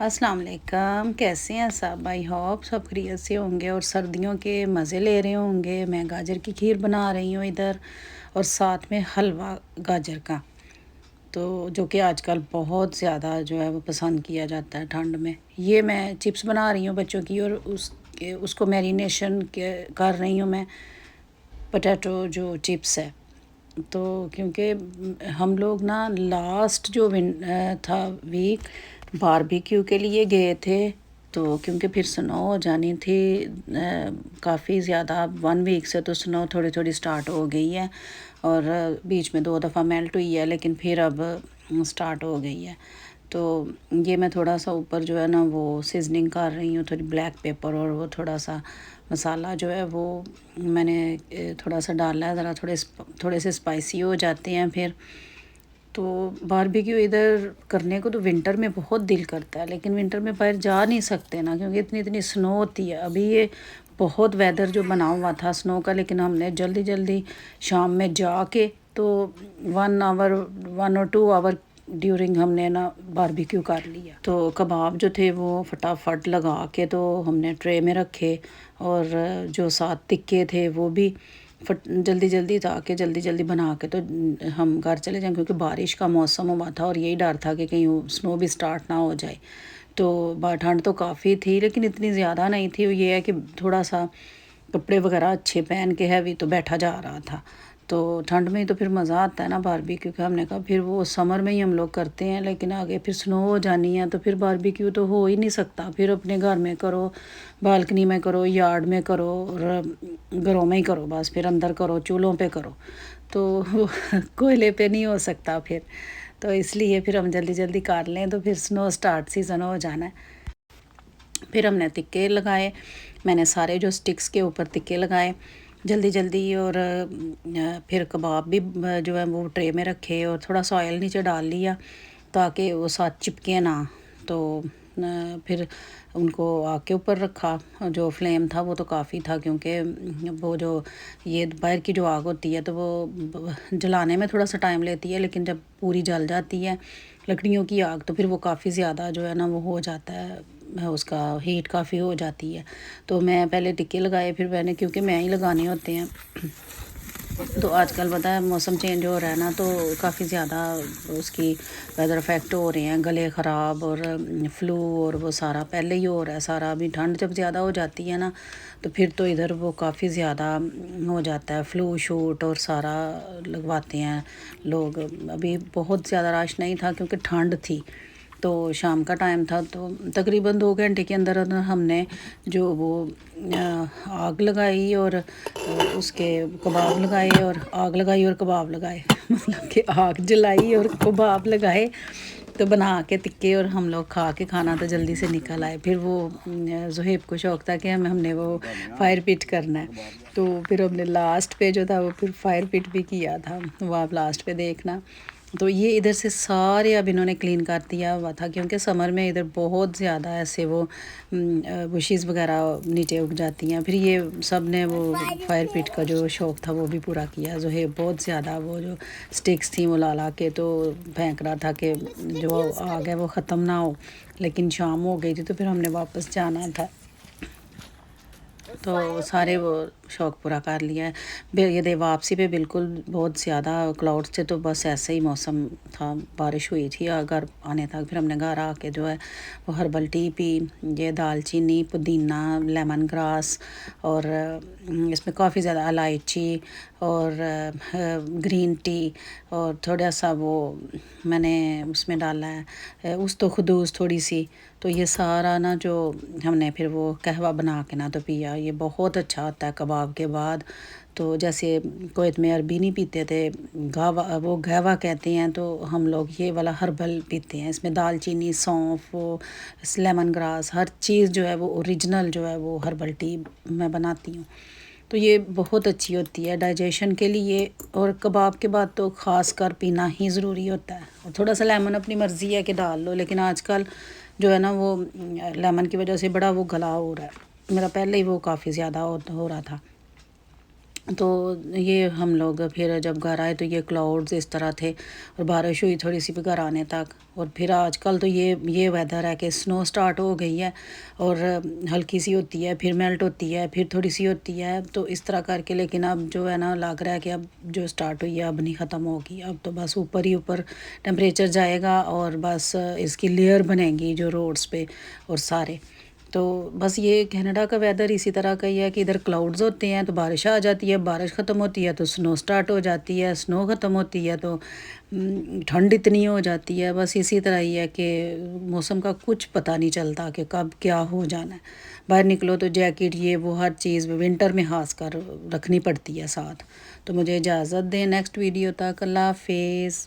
अस्सलाम वालेकुम। कैसे हैं सब? आई होप सब खैरियत से होंगे और सर्दियों के मज़े ले रहे होंगे। मैं गाजर की खीर बना रही हूँ इधर, और साथ में हलवा गाजर का, तो जो कि आजकल बहुत ज़्यादा जो है वो पसंद किया जाता है ठंड में। ये मैं चिप्स बना रही हूँ बच्चों की, और उसको मैरिनेशन के कर रही हूँ मैं, पोटैटो जो चिप्स है। तो क्योंकि हम लोग ना लास्ट जो था वीक बारबेक्यू के लिए गए थे, तो क्योंकि फिर स्नो हो जानी थी काफ़ी ज़्यादा। 1 वीक से तो स्नो थोड़ी थोड़ी स्टार्ट हो गई है, और बीच में 2 दफ़ा मेल्ट हुई है, लेकिन फिर अब स्टार्ट हो गई है। तो ये मैं थोड़ा सा ऊपर जो है ना वो सीजनिंग कर रही हूँ, थोड़ी ब्लैक पेपर और वो थोड़ा सा मसाला जो है वो मैंने थोड़ा सा डाला है, ज़रा थोड़े से स्पाइसी हो जाते हैं फिर। तो बारबेक्यू इधर करने को तो विंटर में बहुत दिल करता है, लेकिन विंटर में बाहर जा नहीं सकते ना, क्योंकि इतनी इतनी स्नो होती है। अभी ये बहुत वेदर जो बना हुआ था स्नो का, लेकिन हमने जल्दी जल्दी शाम में जाके तो 1 आवर 1 और 2 आवर ड्यूरिंग हमने ना बारबेक्यू कर लिया। तो कबाब जो थे वो फटाफट लगा के तो हमने ट्रे में रखे, और जो साथ टिक्के थे वो भी फट जल्दी जल्दी था कि जल्दी जल्दी बना के तो हम घर चले जाएं, क्योंकि बारिश का मौसम हुआ था और यही डर था कि कहीं वो स्नो भी स्टार्ट ना हो जाए। तो ठंड तो काफ़ी थी, लेकिन इतनी ज़्यादा नहीं थी। ये है कि थोड़ा सा कपड़े वगैरह अच्छे पहन के हैवी तो बैठा जा रहा था। तो ठंड में ही तो फिर मज़ा आता है ना बारबेक्यू का। हमने कहा फिर वो समर में ही हम लोग करते हैं, लेकिन आगे फिर स्नो हो जानी है, तो फिर बारबेक्यू तो हो ही नहीं सकता। फिर अपने घर में करो, बालकनी में करो, यार्ड में करो, और घरों में ही करो, बस फिर अंदर करो, चूल्हों पे करो, तो कोयले पे नहीं हो सकता फिर। तो इसलिए फिर हम जल्दी जल्दी कर लें, तो फिर स्नो स्टार्ट सीज़न हो जाना है। फिर हमने तिक्के लगाए, मैंने सारे जो स्टिक्स के ऊपर तिक्के लगाए जल्दी जल्दी। और फिर कबाब भी जो है वो ट्रे में रखे, और थोड़ा सा ऑयल नीचे डाल लिया ताकि वो साथ चिपके ना। तो फिर उनको आग के ऊपर रखा। जो फ्लेम था वो तो काफ़ी था, क्योंकि वो जो ये बाहर की जो आग होती है तो वो जलाने में थोड़ा सा टाइम लेती है, लेकिन जब पूरी जल जाती है लकड़ियों की आग तो फिर वो काफ़ी ज़्यादा जो है ना वो हो जाता है, उसका हीट काफ़ी हो जाती है। तो मैं पहले टिक्के लगाए, फिर मैंने, क्योंकि मैं ही लगाने होते हैं, तो आजकल पता है मौसम चेंज हो रहा है ना, तो काफ़ी ज़्यादा उसकी वेदर इफ़ेक्ट हो रहे हैं, गले ख़राब और फ्लू और वो सारा पहले ही हो रहा है सारा। अभी ठंड जब ज़्यादा हो जाती है ना, तो फिर तो इधर वो काफ़ी ज़्यादा हो जाता है, फ्लू शूट और सारा लगवाते हैं लोग। अभी बहुत ज़्यादा रश नहीं था क्योंकि ठंड थी, तो शाम का टाइम था। तो तकरीबन 2 घंटे के अंदर अंदर हमने जो वो आग लगाई, और उसके कबाब लगाए, और आग लगाई और कबाब लगाए मतलब कि आग जलाई और कबाब लगाए, तो बना के टिक्के, और हम लोग खा के खाना तो जल्दी से निकल आए। फिर वो ज़ुहैब को शौक़ था कि हमने वो फायर पिट करना है, तो फिर हमने लास्ट पे जो था वो फिर फायर पिट भी किया था, वो आप लास्ट पे देखना। तो ये इधर से सारे अब इन्होंने क्लीन कर दिया हुआ था, क्योंकि समर में इधर बहुत ज़्यादा ऐसे वो बुशेस वगैरह नीचे उग जाती हैं। फिर ये सब ने वो फायर पिट का जो शौक़ था वो भी पूरा किया। जो है बहुत ज़्यादा वो जो स्टिक्स थी वो ला ला के तो फेंक रहा था कि जो आग है वो ख़त्म ना हो, लेकिन शाम हो गई थी तो फिर हमने वापस जाना था, तो सारे वो शौक़ पूरा कर लिया है। ये दे वापसी पे बिल्कुल बहुत ज़्यादा क्लाउड से तो बस ऐसे ही मौसम था, बारिश हुई थी घर आने तक। फिर हमने घर आके जो है वो हर्बल टी पी, ये दालचीनी, पुदीना, लेमन ग्रास, और इसमें काफ़ी ज़्यादा इलायची और ग्रीन टी, और थोड़ा सा वो मैंने उसमें डाला है तो खुदूस थोड़ी सी। तो ये सारा ना जो हमने फिर वो कहवा बना के ना तो पिया, ये बहुत अच्छा होता है कबाब के बाद। तो जैसे कुवैत में अरबी नहीं पीते थे, गावा वो कहवा कहते हैं, तो हम लोग ये वाला हर्बल पीते हैं। इसमें दालचीनी, सौंफ, वो लेमन ग्रास, हर चीज़ जो है वो ओरिजिनल जो है वो हर्बल टी मैं बनाती हूँ। तो ये बहुत अच्छी होती है डाइजेशन के लिए, और कबाब के बाद तो ख़ास कर पीना ही ज़रूरी होता है। और थोड़ा सा लेमन अपनी मर्ज़ी है कि डाल लो, लेकिन आजकल जो है ना वो लेमन की वजह से बड़ा वो गला हो रहा है मेरा, पहले ही वो काफ़ी ज़्यादा हो रहा था। तो ये हम लोग फिर जब घर आए तो ये क्लाउड्स इस तरह थे और बारिश हुई थोड़ी सी भी घर आने तक। और फिर आजकल तो ये वेदर है कि स्नो स्टार्ट हो गई है और हल्की सी होती है, फिर मेल्ट होती है, फिर थोड़ी सी होती है, तो इस तरह करके। लेकिन अब जो है ना, लग रहा है कि अब जो स्टार्ट हुई है अब नहीं ख़त्म होगी। अब तो बस ऊपर ही ऊपर टेम्परेचर जाएगा और बस इसकी लेयर बनेगी जो रोड्स पे और सारे। तो बस ये कनाडा का वेदर इसी तरह का ही है कि इधर क्लाउड्स होते हैं तो बारिश आ जाती है, बारिश ख़त्म होती है तो स्नो स्टार्ट हो जाती है, स्नो ख़त्म होती है तो ठंड इतनी हो जाती है। बस इसी तरह ही है कि मौसम का कुछ पता नहीं चलता कि कब क्या हो जाना है। बाहर निकलो तो जैकेट ये वो हर चीज़ विंटर में खास कर रखनी पड़ती है साथ। तो मुझे इजाज़त दें, नेक्स्ट वीडियो तक, अल्लाह हाफिज़।